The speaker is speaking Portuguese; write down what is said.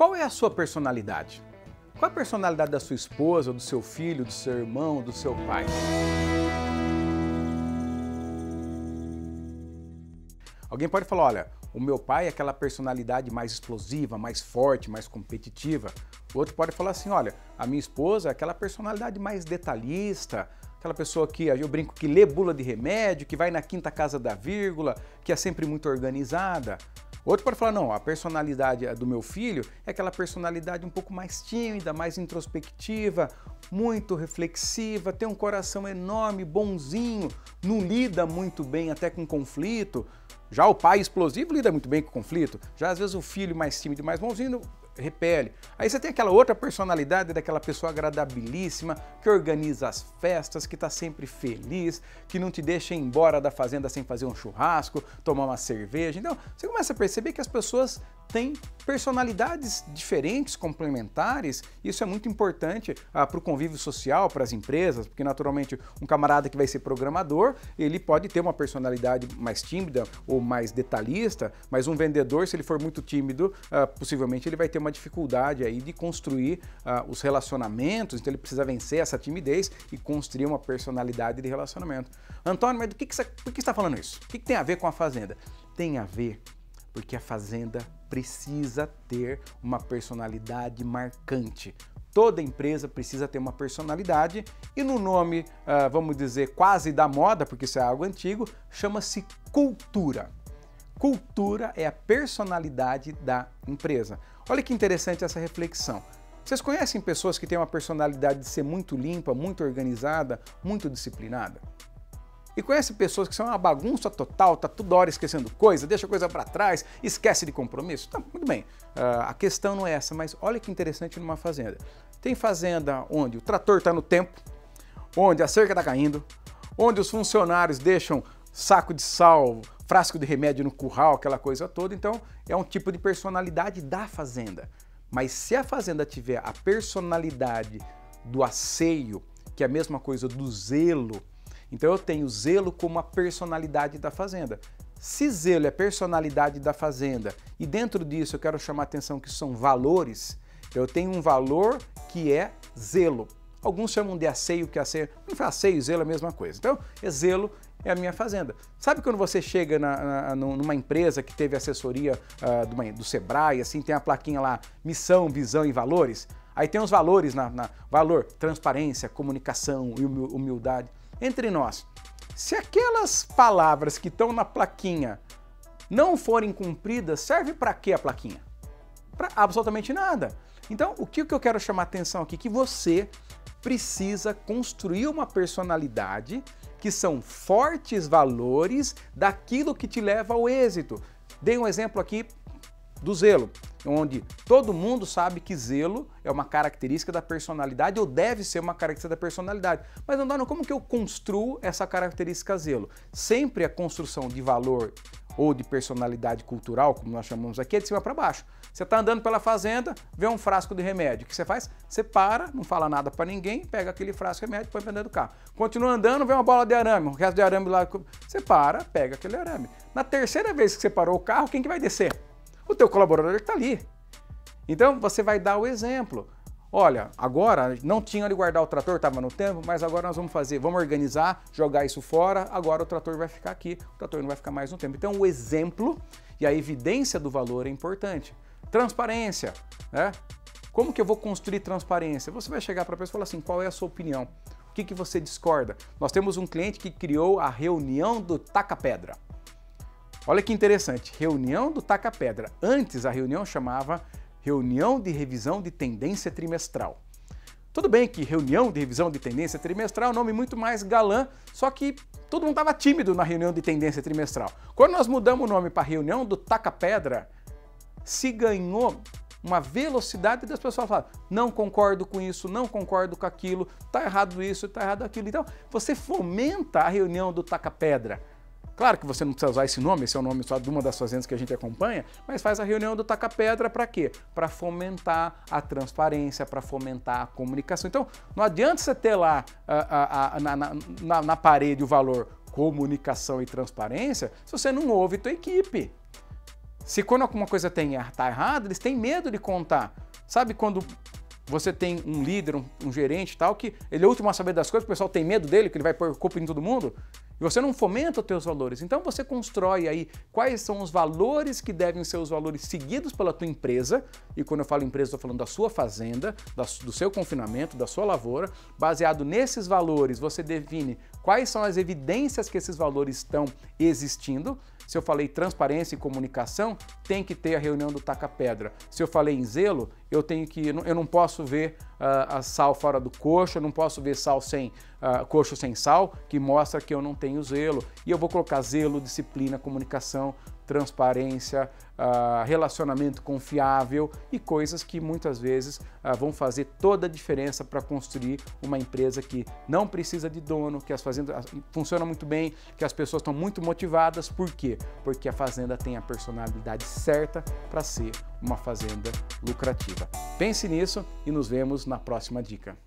Qual é a sua personalidade? Qual é a personalidade da sua esposa, do seu filho, do seu irmão, do seu pai? Alguém pode falar, olha, o meu pai é aquela personalidade mais explosiva, mais forte, mais competitiva. O outro pode falar assim, olha, a minha esposa é aquela personalidade mais detalhista, aquela pessoa que, eu brinco, que lê bula de remédio, que vai na quinta casa da vírgula, que é sempre muito organizada. Outro pode falar, não, a personalidade do meu filho é aquela personalidade um pouco mais tímida, mais introspectiva, muito reflexiva, tem um coração enorme, bonzinho, não lida muito bem até com conflito. Já o pai explosivo lida muito bem com conflito, já às vezes o filho mais tímido e mais bonzinho repele. Aí você tem aquela outra personalidade daquela pessoa agradabilíssima, que organiza as festas, que está sempre feliz, que não te deixa ir embora da fazenda sem fazer um churrasco, tomar uma cerveja. Então, você começa a perceber que as pessoas têm personalidades diferentes, complementares. Isso é muito importante para o convívio social, para as empresas, porque naturalmente um camarada que vai ser programador, ele pode ter uma personalidade mais tímida ou mais detalhista, mas um vendedor, se ele for muito tímido, possivelmente ele vai ter uma dificuldade aí de construir os relacionamentos, então ele precisa vencer essa timidez e construir uma personalidade de relacionamento. Antônio, mas por que você está falando isso? O que tem a ver com a fazenda? Tem a ver porque a fazenda precisa ter uma personalidade marcante. Toda empresa precisa ter uma personalidade e no nome, vamos dizer, quase da moda, porque isso é algo antigo, chama-se cultura. Cultura é a personalidade da empresa. Olha que interessante essa reflexão. Vocês conhecem pessoas que têm uma personalidade de ser muito limpa, muito organizada, muito disciplinada? E conhece pessoas que são uma bagunça total, tá toda hora esquecendo coisa, deixa coisa para trás, esquece de compromisso? Tá, muito bem, a questão não é essa, mas olha que interessante numa fazenda. Tem fazenda onde o trator está no tempo, onde a cerca está caindo, onde os funcionários deixam saco de sal, frasco de remédio no curral, aquela coisa toda. Então é um tipo de personalidade da fazenda. Mas se a fazenda tiver a personalidade do asseio, que é a mesma coisa do zelo, então eu tenho zelo como a personalidade da fazenda. Se zelo é a personalidade da fazenda e dentro disso eu quero chamar a atenção que são valores, eu tenho um valor que é zelo. Alguns chamam de asseio, que asseio e zelo é a mesma coisa. Então, zelo é a minha fazenda. Sabe quando você chega numa empresa que teve assessoria do Sebrae, assim, tem a plaquinha lá, missão, visão e valores? Aí tem os valores, valor, transparência, comunicação e humildade. Entre nós, se aquelas palavras que estão na plaquinha não forem cumpridas, serve para quê a plaquinha? Para absolutamente nada. Então, o que eu quero chamar a atenção aqui? Que você precisa construir uma personalidade que são fortes valores daquilo que te leva ao êxito. Dei um exemplo aqui do zelo, onde todo mundo sabe que zelo é uma característica da personalidade ou deve ser uma característica da personalidade. Mas, Antônio, como que eu construo essa característica zelo? Sempre a construção de valor ou de personalidade cultural, como nós chamamos aqui, é de cima para baixo. Você está andando pela fazenda, vê um frasco de remédio. O que você faz? Você para, não fala nada para ninguém, pega aquele frasco de remédio e põe para dentro do carro. Continua andando, vê uma bola de arame, o resto de arame lá. Você para, pega aquele arame. Na terceira vez que você parou o carro, quem que vai descer? O teu colaborador está ali. Então você vai dar o exemplo. Olha, agora não tinha onde guardar o trator, estava no tempo, mas agora nós vamos fazer, vamos organizar, jogar isso fora, agora o trator vai ficar aqui, o trator não vai ficar mais no tempo. Então o exemplo e a evidência do valor é importante. Transparência, né? Como que eu vou construir transparência? Você vai chegar para a pessoa e falar assim, qual é a sua opinião? O que você discorda? Nós temos um cliente que criou a reunião do taca-pedra. Olha que interessante, reunião do taca-pedra. Antes a reunião chamava reunião de revisão de tendência trimestral. Tudo bem que reunião de revisão de tendência trimestral é um nome muito mais galã, só que todo mundo estava tímido na reunião de tendência trimestral. Quando nós mudamos o nome para reunião do taca-pedra, se ganhou uma velocidade das pessoas falarem, não concordo com isso, não concordo com aquilo, está errado isso, está errado aquilo. Então, você fomenta a reunião do taca-pedra. Claro que você não precisa usar esse nome, esse é o nome só de uma das fazendas que a gente acompanha, mas faz a reunião do taca-pedra para quê? Para fomentar a transparência, para fomentar a comunicação. Então, não adianta você ter lá na parede o valor comunicação e transparência se você não ouve tua equipe. Se quando alguma coisa está errada, eles têm medo de contar. Sabe quando você tem um líder, um gerente e tal, que ele é o último a saber das coisas, o pessoal tem medo dele, que ele vai pôr culpa em todo mundo, e você não fomenta os teus valores. Então você constrói aí quais são os valores que devem ser os valores seguidos pela tua empresa, e quando eu falo empresa, estou falando da sua fazenda, do seu confinamento, da sua lavoura. Baseado nesses valores, você define quais são as evidências que esses valores estão existindo. Se eu falei transparência e comunicação, tem que ter a reunião do taca-pedra. Se eu falei em zelo, eu não posso ver a sal fora do coxo, eu não posso ver sal sem coxo sem sal, que mostra que eu não tenho zelo. E eu vou colocar zelo, disciplina, comunicação, transparência, relacionamento confiável e coisas que muitas vezes vão fazer toda a diferença para construir uma empresa que não precisa de dono, que as fazendas funcionam muito bem, que as pessoas estão muito motivadas. Por quê? Porque a fazenda tem a personalidade certa para ser uma fazenda lucrativa. Pense nisso e nos vemos na próxima dica.